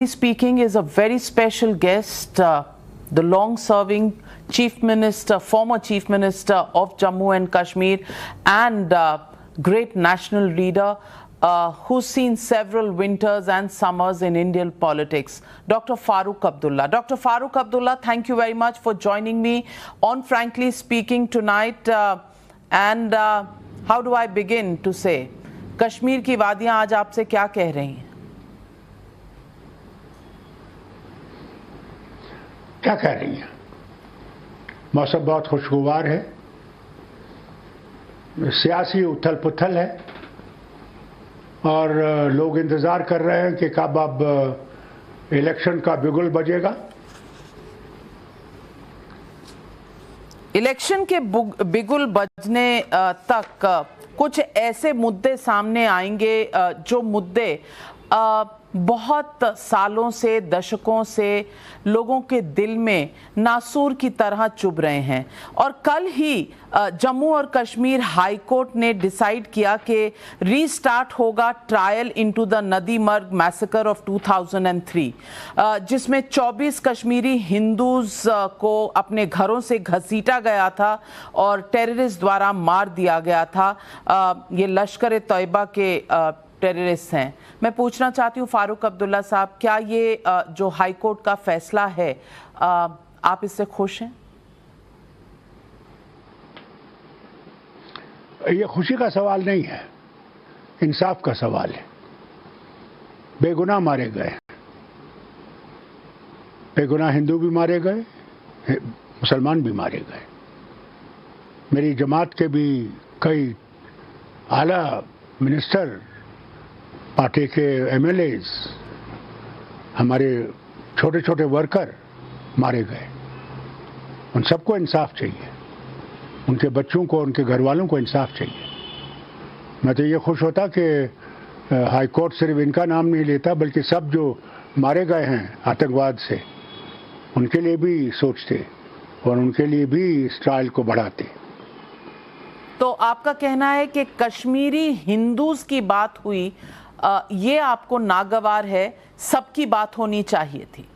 Speaking is a very special guest, the long-serving Chief Minister, former Chief Minister of Jammu and Kashmir, and great national leader who's seen several winters and summers in Indian politics, Dr. Farooq Abdullah. Dr. Farooq Abdullah, thank you very much for joining me on Frankly Speaking tonight. And how do I begin to say, Kashmir की वादियां आज आपसे क्या कह रही हैं? क्या कह रही हैं? मौसम बहुत खुशगवार है, सियासी उथल पुथल है और लोग इंतजार कर रहे हैं कि कब अब इलेक्शन का बिगुल बजेगा। इलेक्शन के बिगुल बजने तक कुछ ऐसे मुद्दे सामने आएंगे जो मुद्दे बहुत सालों से, दशकों से लोगों के दिल में नासूर की तरह चुभ रहे हैं। और कल ही जम्मू और कश्मीर हाई कोर्ट ने डिसाइड किया कि रीस्टार्ट होगा ट्रायल इनटू द नदी मर्ग मैसेकर ऑफ 2003, जिसमें 24 कश्मीरी हिंदूज को अपने घरों से घसीटा गया था और टेररिस्ट द्वारा मार दिया गया था। ये लश्कर तैयबा के टेररिस्ट हैं। मैं पूछना चाहती हूँ फारूक अब्दुल्ला साहब, क्या ये जो हाई कोर्ट का फैसला है, आप इससे खुश हैं? ये खुशी का सवाल नहीं है, इंसाफ का सवाल है। बेगुनाह मारे गए, बेगुनाह हिंदू भी मारे गए, मुसलमान भी मारे गए। मेरी जमात के भी कई आला मिनिस्टर, पार्टी के एमएलएज, हमारे छोटे छोटे वर्कर मारे गए। उन सबको इंसाफ चाहिए, उनके बच्चों को, उनके घर वालों को इंसाफ चाहिए। मैं तो ये खुश होता कि हाई कोर्ट सिर्फ इनका नाम नहीं लेता, बल्कि सब जो मारे गए हैं आतंकवाद से, उनके लिए भी सोचते और उनके लिए भी इस ट्रायल को बढ़ाते। तो आपका कहना है कि कश्मीरी हिंदूज की बात हुई, ये आपको नागवार है, सबकी बात होनी चाहिए थी?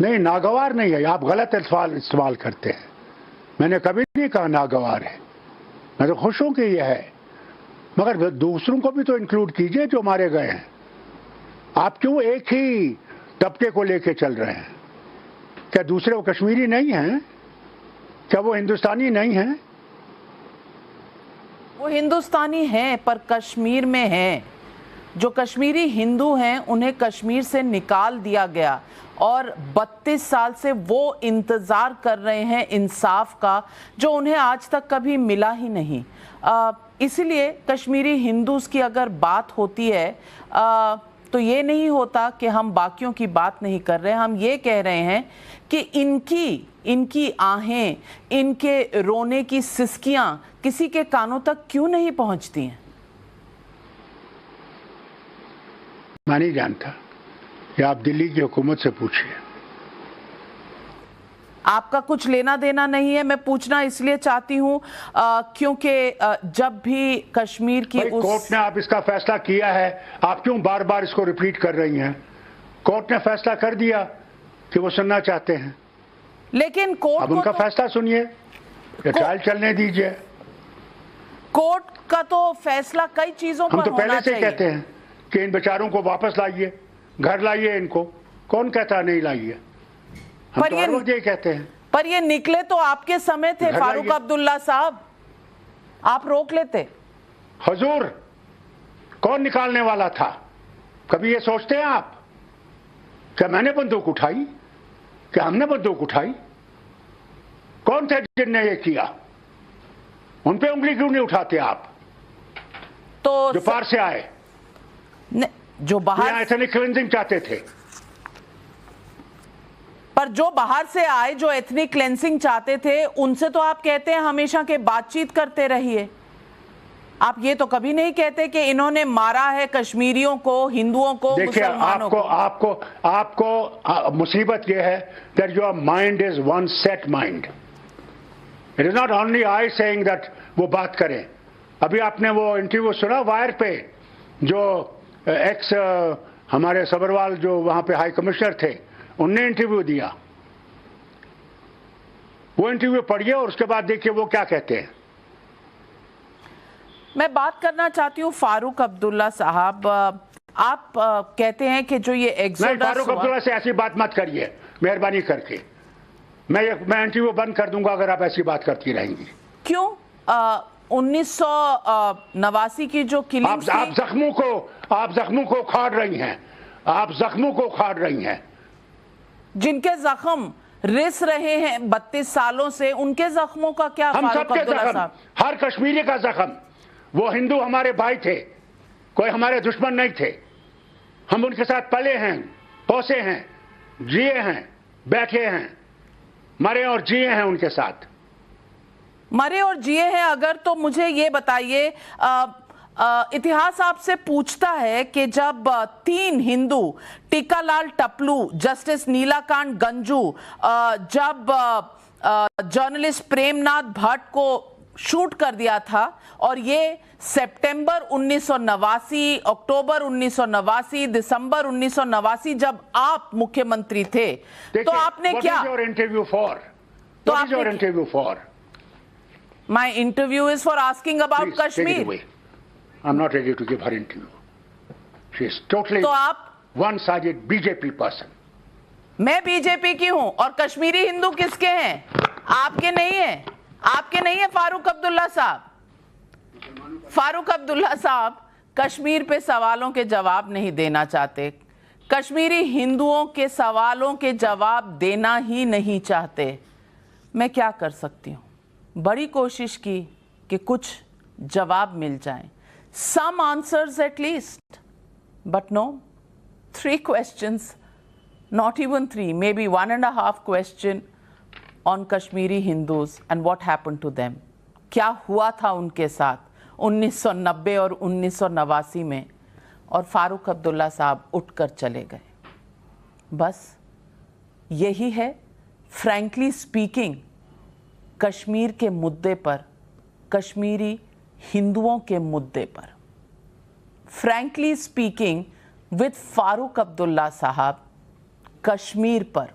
नहीं, नागवार नहीं है, आप गलत इस्तेमाल करते हैं। मैंने कभी नहीं कहा नागवार है, मैं तो खुश हूं कि यह है, मगर दूसरों को भी तो इंक्लूड कीजिए जो मारे गए हैं। आप क्यों एक ही तबके को लेके चल रहे हैं? क्या दूसरे वो कश्मीरी नहीं हैं? क्या वो हिंदुस्तानी नहीं हैं? वो हिंदुस्तानी हैं, पर कश्मीर में हैं। जो कश्मीरी हिंदू हैं उन्हें कश्मीर से निकाल दिया गया और 32 साल से वो इंतज़ार कर रहे हैं इंसाफ का, जो उन्हें आज तक कभी मिला ही नहीं। इसीलिए कश्मीरी हिंदूज़ की अगर बात होती है तो ये नहीं होता कि हम बाकियों की बात नहीं कर रहे हैं। हम ये कह रहे हैं कि इनकी आहें, इनके रोने की सिसकियां किसी के कानों तक क्यों नहीं पहुंचती हैं? मैं नहीं जानता, कि आप दिल्ली की हुकूमत से पूछिए। आपका कुछ लेना देना नहीं है। मैं पूछना इसलिए चाहती हूं क्योंकि जब भी कश्मीर की कोर्ट ने आप इसका फैसला किया है, आप क्यों बार बार इसको रिपीट कर रही हैं? कोर्ट ने फैसला कर दिया कि वो सुनना चाहते हैं, लेकिन कोर्ट अब उनका फैसला सुनिए, ट्रायल चलने दीजिए। कोर्ट का तो फैसला कई चीजों पर हम तो पहले से चाहिए। कहते हैं कि इन बेचारों को वापस लाइए, घर लाइए इनको। कौन कहता नहीं लाइए? हम तो हर वक्त ये कहते हैं। पर ये निकले तो आपके समय थे फारूक अब्दुल्ला साहब, आप रोक लेते। हुजूर, कौन निकालने वाला था? कभी ये सोचते हैं आप? क्या मैंने बंदूक उठाई? क्या हमने बंदूक उठाई? कौन थे जिनने ये किया? उन पे उंगली क्यों नहीं उठाते आप? तो जो पार से आए, जो बाहर एथनिक क्लेंजिंग चाहते थे, पर जो बाहर से आए, जो एथनिक क्लेंसिंग चाहते थे, उनसे तो आप कहते हैं हमेशा के बातचीत करते रहिए। आप ये तो कभी नहीं कहते कि इन्होंने मारा है कश्मीरियों को, हिंदुओं को, मुसलमानों को। आपको मुसीबत ये है that your mind is one set mind. It is not only I saying that वो बात करें। अभी आपने वो इंटरव्यू सुना वायर पे, जो एक्स हमारे सबरवाल जो वहां पे हाई कमिश्नर थे, उनने इंटरव्यू दिया। वो इंटरव्यू पढ़िए और उसके बाद देखिए वो क्या कहते हैं। मैं बात करना चाहती हूँ फारूक अब्दुल्ला साहब, आप कहते हैं कि जो ये नहीं, एक्सोडस फारूक अब्दुल्ला से ऐसी बात मत करिए मेहरबानी करके। मैं इंटरव्यू बंद कर दूंगा अगर आप ऐसी बात करती रहेंगी। क्यों? 1989 की जो किलिंग आप जख्मों को उखाड़ रही हैं, आप जख्मों को उखाड़ रही हैं। जिनके जख्म रिस रहे हैं 32 सालों से, उनके जख्मों का क्या? हम फारूक सबके अब्दुल्ला जख्म, साहब, हर कश्मीरी का जख्म। वो हिंदू हमारे भाई थे, कोई हमारे दुश्मन नहीं थे। हम उनके साथ पले हैं, पोसे हैं, जिए हैं, बैठे हैं, मरे और जिए हैं उनके साथ। मरे और जिए हैं अगर, तो मुझे ये बताइए, इतिहास आपसे पूछता है कि जब 3 हिंदू, टीकालाल टपलू, जस्टिस नीलाकांत गंजू, जब जर्नलिस्ट प्रेमनाथ भट्ट को शूट कर दिया था, और ये सितंबर 1989, अक्टूबर 1989, दिसंबर 1989 जब आप मुख्यमंत्री थे, तो आपने क्या? इंटरव्यू फॉर, तो आपने interview for? My interview is for asking about Kashmir. I'm not ready to give her interview. She is totally तो आप, one-sided BJP person. मैं बीजेपी की हूं, और कश्मीरी हिंदू किसके हैं? आपके नहीं है, आपके नहीं है फारूक अब्दुल्ला साहब। फारूक अब्दुल्ला साहब कश्मीर पे सवालों के जवाब नहीं देना चाहते, कश्मीरी हिंदुओं के सवालों के जवाब देना ही नहीं चाहते। मैं क्या कर सकती हूँ? बड़ी कोशिश की कि कुछ जवाब मिल जाएं, some answers at least, but no, 3 questions, not even 3, maybe 1.5 question on Kashmiri Hindus and what happened to them. क्या हुआ था उनके साथ 1990 और 1989 में, और फारूक अब्दुल्ला साहब उठकर चले गए। बस यही है फ्रैंकली स्पीकिंग कश्मीर के मुद्दे पर, कश्मीरी हिंदुओं के मुद्दे पर। Frankly speaking with Farooq Abdullah साहब कश्मीर पर।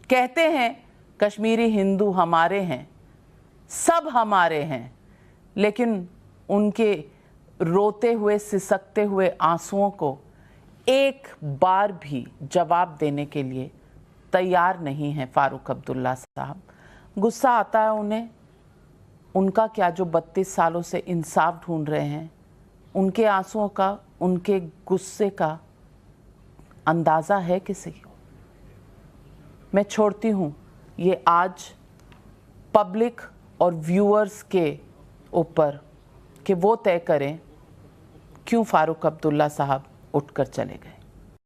कहते हैं कश्मीरी हिंदू हमारे हैं, सब हमारे हैं, लेकिन उनके रोते हुए, सिसकते हुए आंसुओं को एक बार भी जवाब देने के लिए तैयार नहीं है फारूक अब्दुल्ला साहब। गुस्सा आता है उन्हें, उनका क्या जो 32 सालों से इंसाफ ढूंढ रहे हैं, उनके आंसुओं का, उनके गुस्से का अंदाज़ा है किसी को? मैं छोड़ती हूँ ये आज पब्लिक और व्यूअर्स के ऊपर कि वो तय करें क्यों फारूक अब्दुल्ला साहब उठकर चले गए।